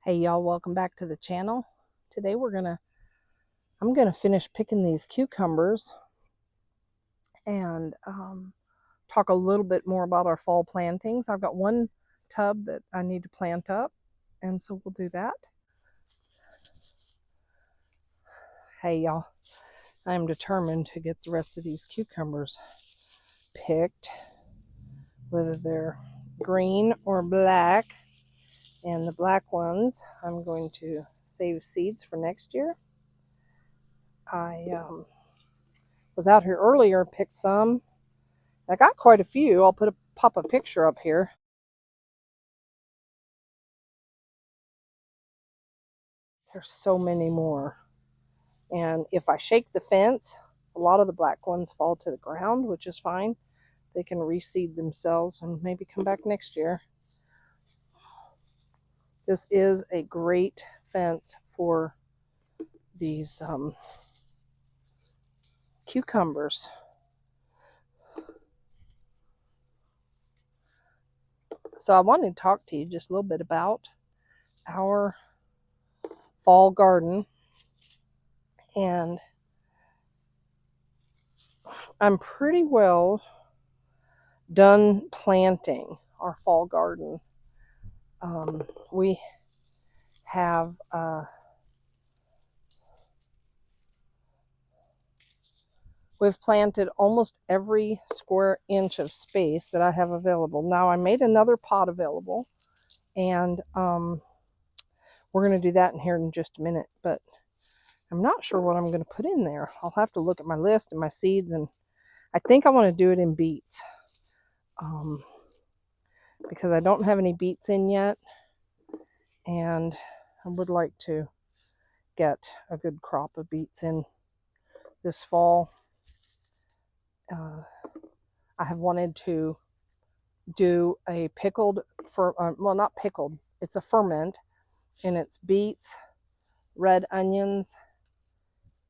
Hey y'all, welcome back to the channel. Today I'm gonna finish picking these cucumbers and talk a little bit more about our fall plantings. I've got one tub that I need to plant up, and so we'll do that. Hey y'all, I am determined to get the rest of these cucumbers picked, whether they're green or black. And the black ones, I'm going to save seeds for next year. I was out here earlier, picked some. I got quite a few. I'll pop a picture up here. There's so many more. And if I shake the fence, a lot of the black ones fall to the ground, which is fine. They can reseed themselves and maybe come back next year. This is a great fence for these cucumbers. So I wanted to talk to you just a little bit about our fall garden. And I'm pretty well done planting our fall garden. We have we've planted almost every square inch of space that I have available. Now I made another pot available, and we're going to do that in here in just a minute, but I'm not sure what I'm going to put in there. I'll have to look at my list and my seeds, and I think I want to do it in beets because I don't have any beets in yet, and I would like to get a good crop of beets in this fall. I have wanted to do a pickled, well, not pickled, it's a ferment, and it's beets, red onions,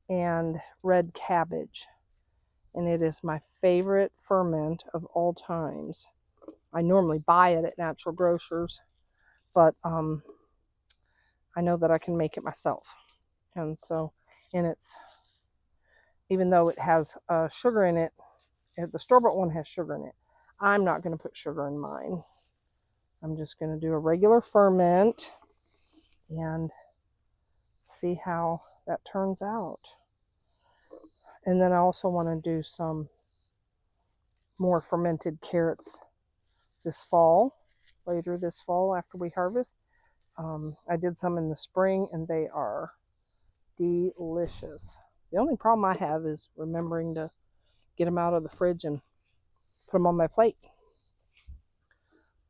and red cabbage. And it is my favorite ferment of all times. I normally buy it at Natural Grocers, but I know that I can make it myself. And so, and it's, even though it has sugar in it, the store-bought one has sugar in it. I'm not going to put sugar in mine. I'm just going to do a regular ferment and see how that turns out. And then I also want to do some more fermented carrots this fall, later this fall after we harvest. I did some in the spring and they are delicious. The only problem I have is remembering to get them out of the fridge and put them on my plate.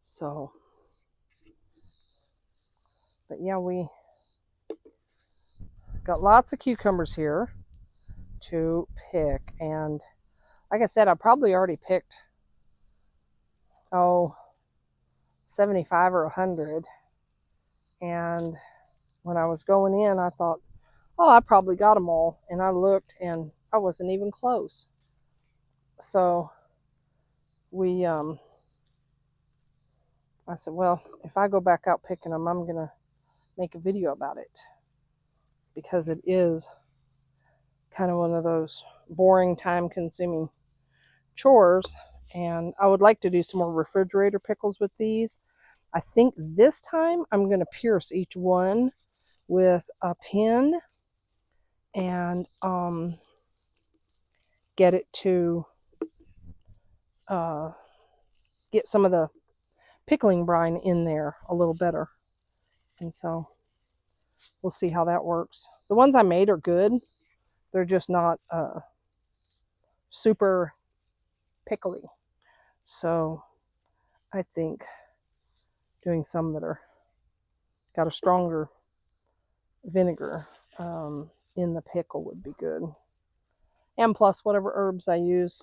So, but yeah, we got lots of cucumbers here to pick. And like I said, I probably already picked, 75 or 100. And when I was going in, I thought, oh, I probably got them all. And I looked and I wasn't even close. So I said, well, if I go back out picking them, I'm going to make a video about it, because it is kind of one of those boring, time consuming chores. And I would like to do some more refrigerator pickles with these. I think this time I'm going to pierce each one with a pin and get it to get some of the pickling brine in there a little better. And so we'll see how that works. The ones I made are good. They're just not super pickly. So I think doing some that are got a stronger vinegar in the pickle would be good. And plus whatever herbs I use.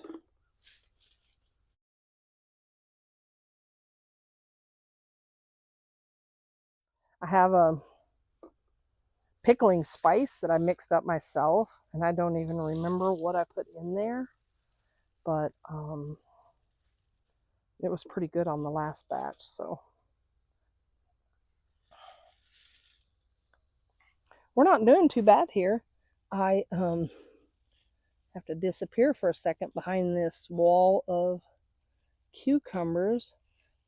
I have a pickling spice that I mixed up myself, and I don't even remember what I put in there, but it was pretty good on the last batch. So we're not doing too bad here. I have to disappear for a second behind this wall of cucumbers.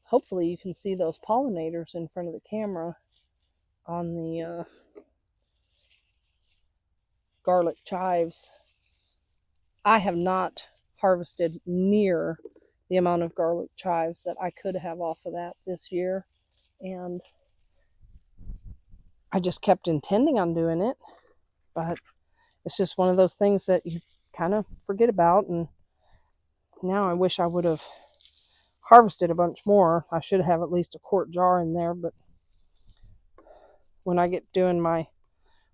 Hopefully you can see those pollinators in front of the camera on the garlic chives. I have not harvested near the amount of garlic chives that I could have off of that this year, and I just kept intending on doing it, but it's just one of those things that you kind of forget about. And now I wish I would have harvested a bunch more. I should have at least a quart jar in there, but when I get doing my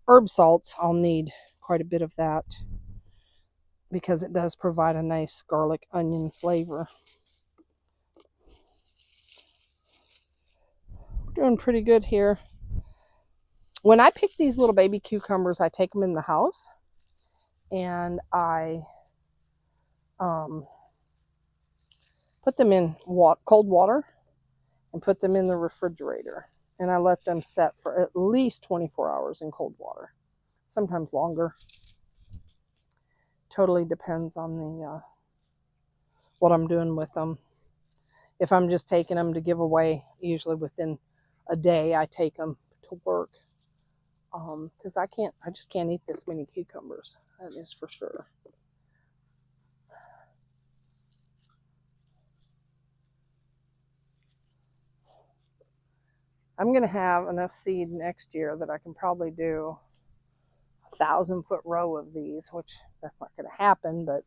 herb salts, I'll need quite a bit of that because it does provide a nice garlic onion flavor. We're doing pretty good here. When I pick these little baby cucumbers, I take them in the house and I put them in cold water and put them in the refrigerator. And I let them set for at least 24 hours in cold water, sometimes longer. Totally depends on the what I'm doing with them. If I'm just taking them to give away, usually within a day I take them to work, because I just can't eat this many cucumbers. That is for sure. I'm gonna have enough seed next year that I can probably do 1,000-foot row of these, which that's not gonna happen, but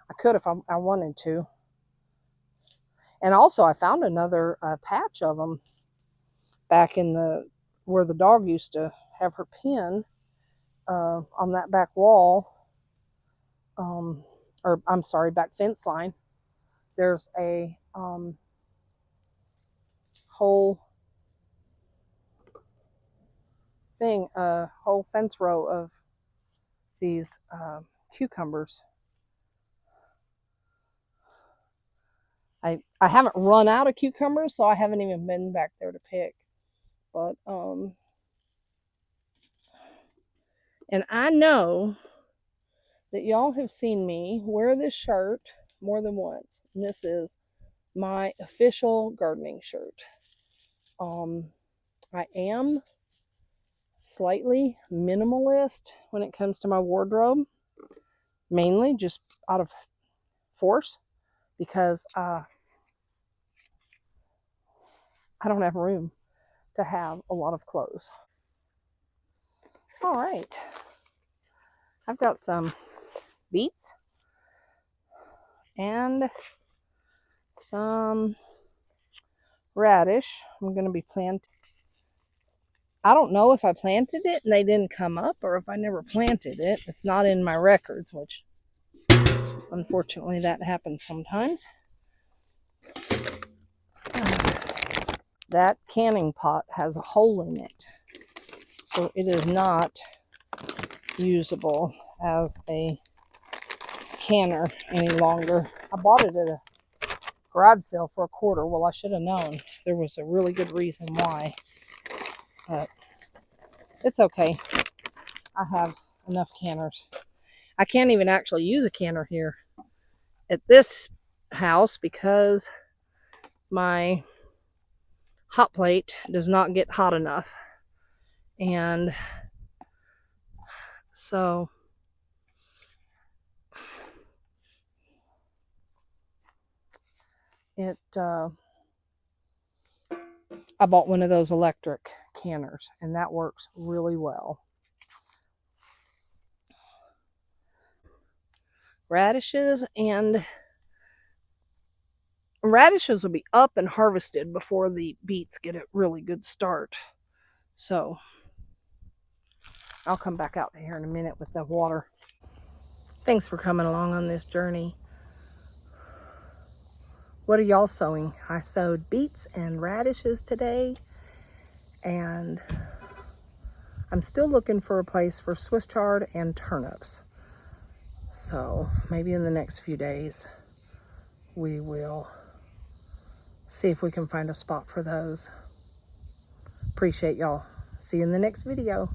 I could if I wanted to. And also I found another patch of them back in where the dog used to have her pen, on that back wall, or I'm sorry, back fence line. There's a whole thing, a whole fence row of these cucumbers. I haven't run out of cucumbers, so I haven't even been back there to pick. But and I know that y'all have seen me wear this shirt more than once. And this is my official gardening shirt. I am slightly minimalist when it comes to my wardrobe, mainly just out of force, because I don't have room to have a lot of clothes. All right, I've got some beets and some radish. I'm going to be planting. I don't know if I planted it and they didn't come up, or if I never planted it. It's not in my records, which unfortunately that happens sometimes. That canning pot has a hole in it, so it is not usable as a canner any longer. I bought it at a garage sale for $1. Well, I should have known. There was a really good reason why, but it's okay. I have enough canners. I can't even actually use a canner here at this house because my hot plate does not get hot enough, and so I bought one of those electric canners, and that works really well. Radishes will be up and harvested before the beets get a really good start. So I'll come back out here in a minute with the water. Thanks for coming along on this journey. What are y'all sowing? I sowed beets and radishes today, and I'm still looking for a place for Swiss chard and turnips. So maybe in the next few days we will see if we can find a spot for those. Appreciate y'all. See you in the next video.